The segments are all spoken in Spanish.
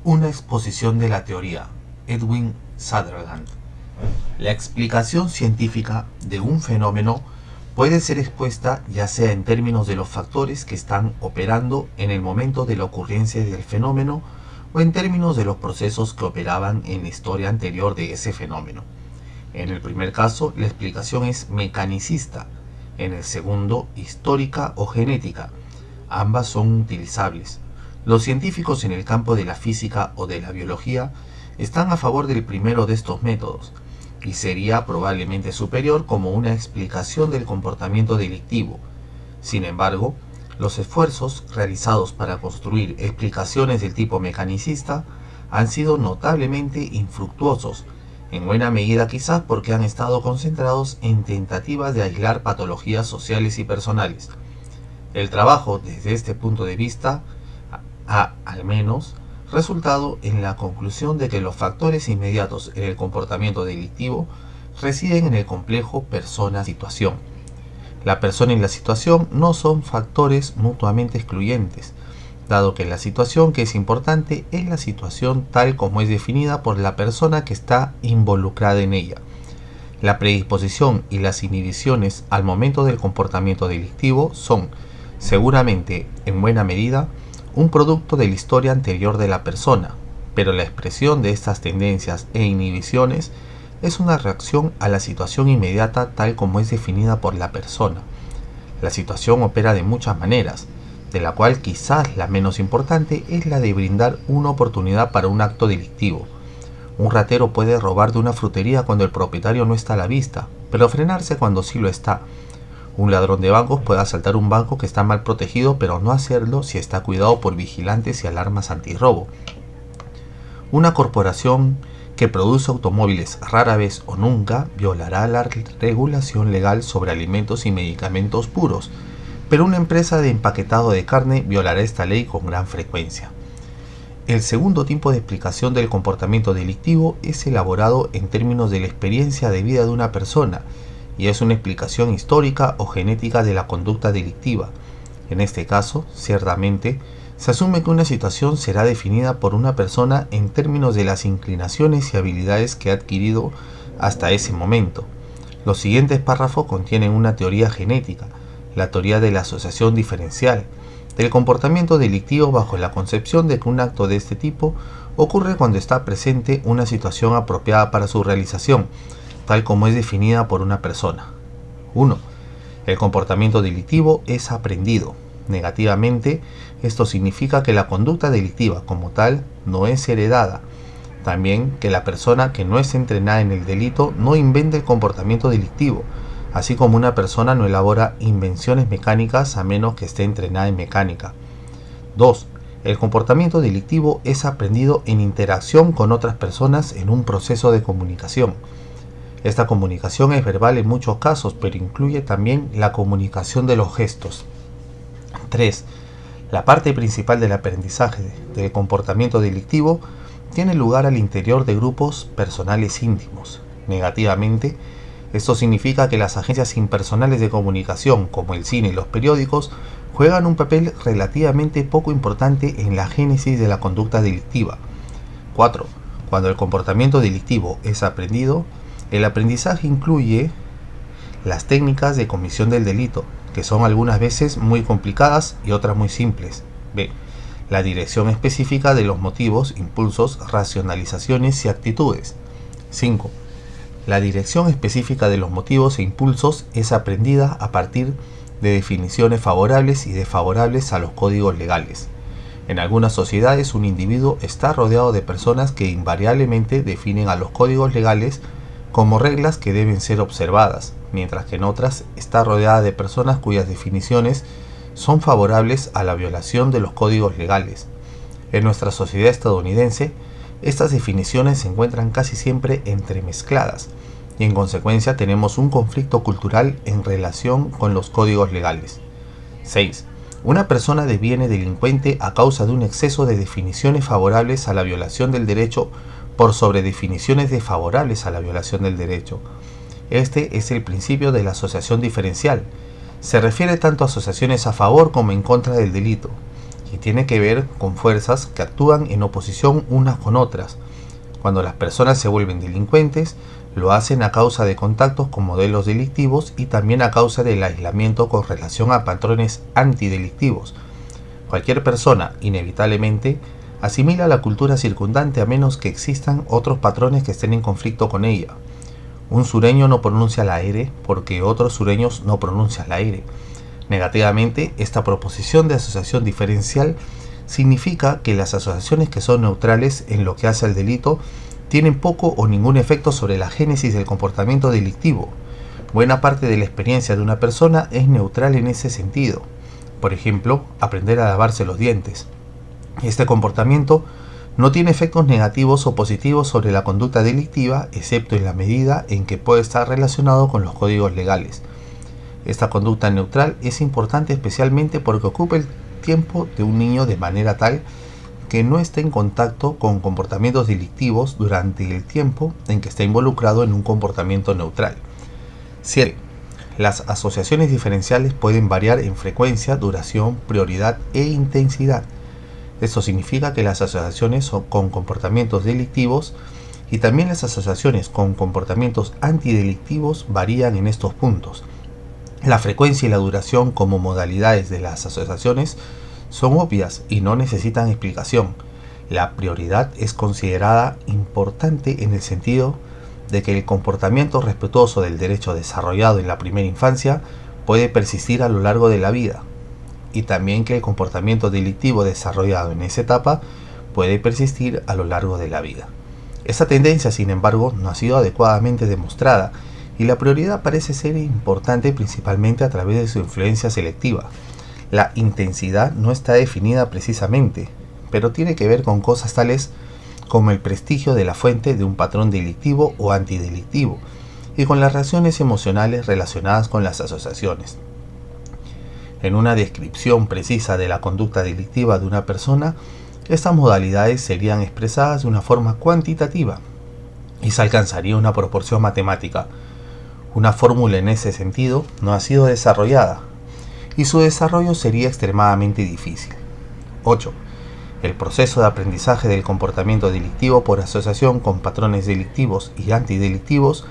Una exposición de la teoría. Edwin Sutherland. La explicación científica de un fenómeno puede ser expuesta ya sea en términos de los factores que están operando en el momento de la ocurrencia del fenómeno o en términos de los procesos que operaban en la historia anterior de ese fenómeno. En el primer caso, la explicación es mecanicista, en el segundo, histórica o genética. Ambas son utilizables. Los científicos en el campo de la física o de la biología están a favor del primero de estos métodos, y sería probablemente superior como una explicación del comportamiento delictivo. Sin embargo, los esfuerzos realizados para construir explicaciones del tipo mecanicista han sido notablemente infructuosos, en buena medida quizás porque han estado concentrados en tentativas de aislar patologías sociales y personales. El trabajo desde este punto de vista ha, al menos, resultado en la conclusión de que los factores inmediatos en el comportamiento delictivo residen en el complejo persona-situación. La persona y la situación no son factores mutuamente excluyentes, dado que la situación que es importante es la situación tal como es definida por la persona que está involucrada en ella. La predisposición y las inhibiciones al momento del comportamiento delictivo son, seguramente en buena medida, un producto de la historia anterior de la persona, pero la expresión de estas tendencias e inhibiciones es una reacción a la situación inmediata tal como es definida por la persona. La situación opera de muchas maneras, de la cual quizás la menos importante es la de brindar una oportunidad para un acto delictivo. Un ratero puede robar de una frutería cuando el propietario no está a la vista, pero frenarse cuando sí lo está. Un ladrón de bancos puede asaltar un banco que está mal protegido, pero no hacerlo si está cuidado por vigilantes y alarmas antirrobo. Una corporación que produce automóviles rara vez o nunca violará la regulación legal sobre alimentos y medicamentos puros, pero una empresa de empaquetado de carne violará esta ley con gran frecuencia. El segundo tipo de explicación del comportamiento delictivo es elaborado en términos de la experiencia de vida de una persona, y es una explicación histórica o genética de la conducta delictiva. En este caso, ciertamente, se asume que una situación será definida por una persona en términos de las inclinaciones y habilidades que ha adquirido hasta ese momento. Los siguientes párrafos contienen una teoría genética, la teoría de la asociación diferencial, del comportamiento delictivo bajo la concepción de que un acto de este tipo ocurre cuando está presente una situación apropiada para su realización, tal como es definida por una persona. 1. El comportamiento delictivo es aprendido. Negativamente, esto significa que la conducta delictiva como tal no es heredada. También que la persona que no es entrenada en el delito no inventa el comportamiento delictivo, así como una persona no elabora invenciones mecánicas a menos que esté entrenada en mecánica. 2. El comportamiento delictivo es aprendido en interacción con otras personas en un proceso de comunicación. Esta comunicación es verbal en muchos casos, pero incluye también la comunicación de los gestos. 3. La parte principal del aprendizaje del comportamiento delictivo tiene lugar al interior de grupos personales íntimos. Negativamente, esto significa que las agencias impersonales de comunicación, como el cine y los periódicos, juegan un papel relativamente poco importante en la génesis de la conducta delictiva. 4. Cuando el comportamiento delictivo es aprendido, el aprendizaje incluye las técnicas de comisión del delito, que son algunas veces muy complicadas y otras muy simples. B. La dirección específica de los motivos, impulsos, racionalizaciones y actitudes. 5. La dirección específica de los motivos e impulsos es aprendida a partir de definiciones favorables y desfavorables a los códigos legales. En algunas sociedades, un individuo está rodeado de personas que invariablemente definen a los códigos legales como reglas que deben ser observadas, mientras que en otras está rodeada de personas cuyas definiciones son favorables a la violación de los códigos legales. En nuestra sociedad estadounidense, estas definiciones se encuentran casi siempre entremezcladas y en consecuencia tenemos un conflicto cultural en relación con los códigos legales. 6. Una persona deviene delincuente a causa de un exceso de definiciones favorables a la violación del derecho por sobre definiciones desfavorables a la violación del derecho. Este es el principio de la asociación diferencial. Se refiere tanto a asociaciones a favor como en contra del delito, y tiene que ver con fuerzas que actúan en oposición unas con otras. Cuando las personas se vuelven delincuentes, lo hacen a causa de contactos con modelos delictivos y también a causa del aislamiento con relación a patrones antidelictivos. Cualquier persona, inevitablemente, asimila la cultura circundante a menos que existan otros patrones que estén en conflicto con ella. Un sureño no pronuncia la R porque otros sureños no pronuncian la R. Negativamente, esta proposición de asociación diferencial significa que las asociaciones que son neutrales en lo que hace al delito tienen poco o ningún efecto sobre la génesis del comportamiento delictivo. Buena parte de la experiencia de una persona es neutral en ese sentido. Por ejemplo, aprender a lavarse los dientes. Este comportamiento no tiene efectos negativos o positivos sobre la conducta delictiva, excepto en la medida en que puede estar relacionado con los códigos legales. Esta conducta neutral es importante especialmente porque ocupa el tiempo de un niño de manera tal que no esté en contacto con comportamientos delictivos durante el tiempo en que está involucrado en un comportamiento neutral. 7. Las asociaciones diferenciales pueden variar en frecuencia, duración, prioridad e intensidad. Esto significa que las asociaciones con comportamientos delictivos y también las asociaciones con comportamientos antidelictivos varían en estos puntos. La frecuencia y la duración como modalidades de las asociaciones son obvias y no necesitan explicación. La prioridad es considerada importante en el sentido de que el comportamiento respetuoso del derecho desarrollado en la primera infancia puede persistir a lo largo de la vida, y también que el comportamiento delictivo desarrollado en esa etapa puede persistir a lo largo de la vida. Esta tendencia, sin embargo, no ha sido adecuadamente demostrada, y la prioridad parece ser importante principalmente a través de su influencia selectiva. La intensidad no está definida precisamente, pero tiene que ver con cosas tales como el prestigio de la fuente de un patrón delictivo o antidelictivo, y con las reacciones emocionales relacionadas con las asociaciones. En una descripción precisa de la conducta delictiva de una persona, estas modalidades serían expresadas de una forma cuantitativa y se alcanzaría una proporción matemática. Una fórmula en ese sentido no ha sido desarrollada, y su desarrollo sería extremadamente difícil. 8. El proceso de aprendizaje del comportamiento delictivo por asociación con patrones delictivos y antidelictivos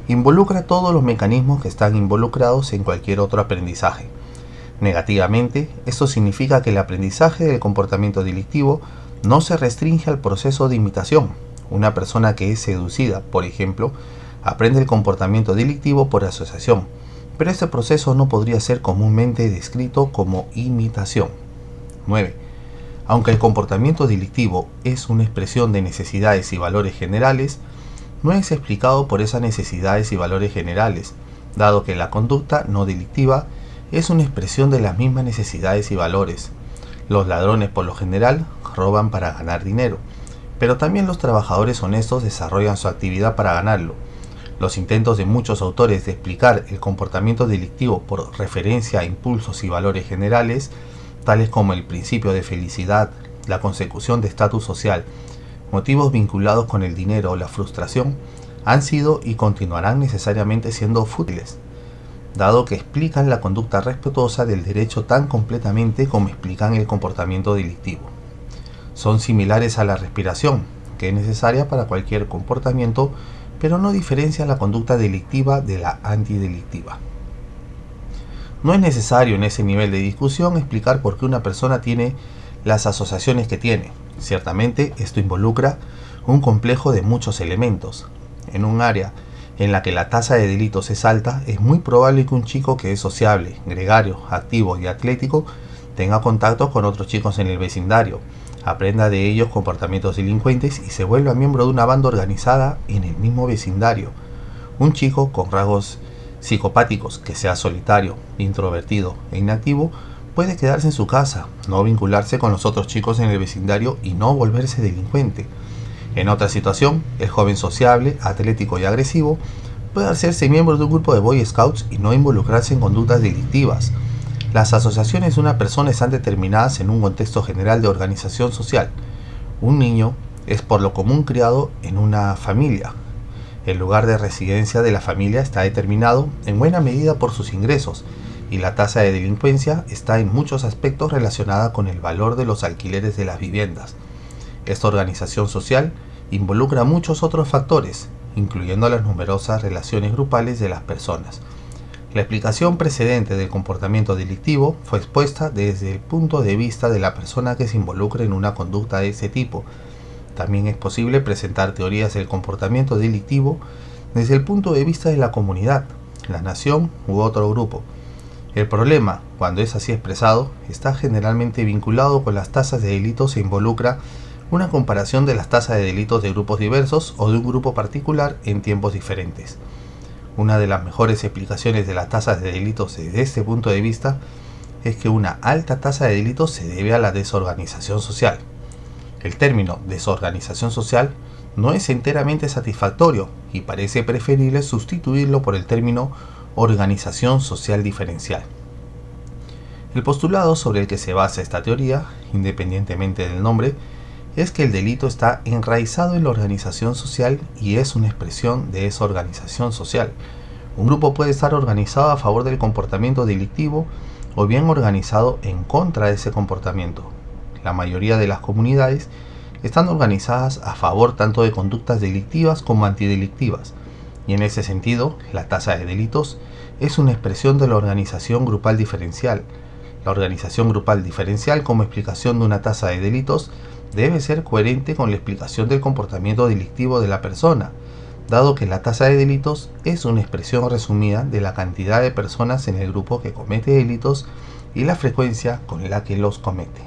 involucra todos los mecanismos que están involucrados en cualquier otro aprendizaje. Negativamente, esto significa que el aprendizaje del comportamiento delictivo no se restringe al proceso de imitación. Una persona que es seducida, por ejemplo, aprende el comportamiento delictivo por asociación, pero este proceso no podría ser comúnmente descrito como imitación. 9. Aunque el comportamiento delictivo es una expresión de necesidades y valores generales, no es explicado por esas necesidades y valores generales, dado que la conducta no delictiva es una expresión de las mismas necesidades y valores. Los ladrones, por lo general, roban para ganar dinero, pero también los trabajadores honestos desarrollan su actividad para ganarlo. Los intentos de muchos autores de explicar el comportamiento delictivo por referencia a impulsos y valores generales, tales como el principio de felicidad, la consecución de estatus social, motivos vinculados con el dinero o la frustración, han sido y continuarán necesariamente siendo fútiles, dado que explican la conducta respetuosa del derecho tan completamente como explican el comportamiento delictivo. Son similares a la respiración, que es necesaria para cualquier comportamiento, pero no diferencia la conducta delictiva de la antidelictiva. No es necesario en ese nivel de discusión explicar por qué una persona tiene las asociaciones que tiene. Ciertamente, esto involucra un complejo de muchos elementos. En un área en la que la tasa de delitos es alta, es muy probable que un chico que es sociable, gregario, activo y atlético tenga contacto con otros chicos en el vecindario, aprenda de ellos comportamientos delincuentes y se vuelva miembro de una banda organizada en el mismo vecindario. Un chico con rasgos psicopáticos que sea solitario, introvertido e inactivo puede quedarse en su casa, no vincularse con los otros chicos en el vecindario y no volverse delincuente. En otra situación, el joven sociable, atlético y agresivo puede hacerse miembro de un grupo de Boy Scouts y no involucrarse en conductas delictivas. Las asociaciones de una persona están determinadas en un contexto general de organización social. Un niño es por lo común criado en una familia. El lugar de residencia de la familia está determinado en buena medida por sus ingresos, y la tasa de delincuencia está en muchos aspectos relacionada con el valor de los alquileres de las viviendas. Esta organización social involucra muchos otros factores, incluyendo las numerosas relaciones grupales de las personas. La explicación precedente del comportamiento delictivo fue expuesta desde el punto de vista de la persona que se involucra en una conducta de ese tipo. También es posible presentar teorías del comportamiento delictivo desde el punto de vista de la comunidad, la nación u otro grupo. El problema, cuando es así expresado, está generalmente vinculado con las tasas de delitos e involucra una comparación de las tasas de delitos de grupos diversos o de un grupo particular en tiempos diferentes. Una de las mejores explicaciones de las tasas de delitos desde este punto de vista es que una alta tasa de delitos se debe a la desorganización social. El término desorganización social no es enteramente satisfactorio y parece preferible sustituirlo por el término organización social diferencial. El postulado sobre el que se basa esta teoría, independientemente del nombre, es que el delito está enraizado en la organización social y es una expresión de esa organización social. Un grupo puede estar organizado a favor del comportamiento delictivo o bien organizado en contra de ese comportamiento. La mayoría de las comunidades están organizadas a favor tanto de conductas delictivas como antidelictivas, y en ese sentido, la tasa de delitos es una expresión de la organización grupal diferencial. La organización grupal diferencial como explicación de una tasa de delitos debe ser coherente con la explicación del comportamiento delictivo de la persona, dado que la tasa de delitos es una expresión resumida de la cantidad de personas en el grupo que comete delitos y la frecuencia con la que los comete.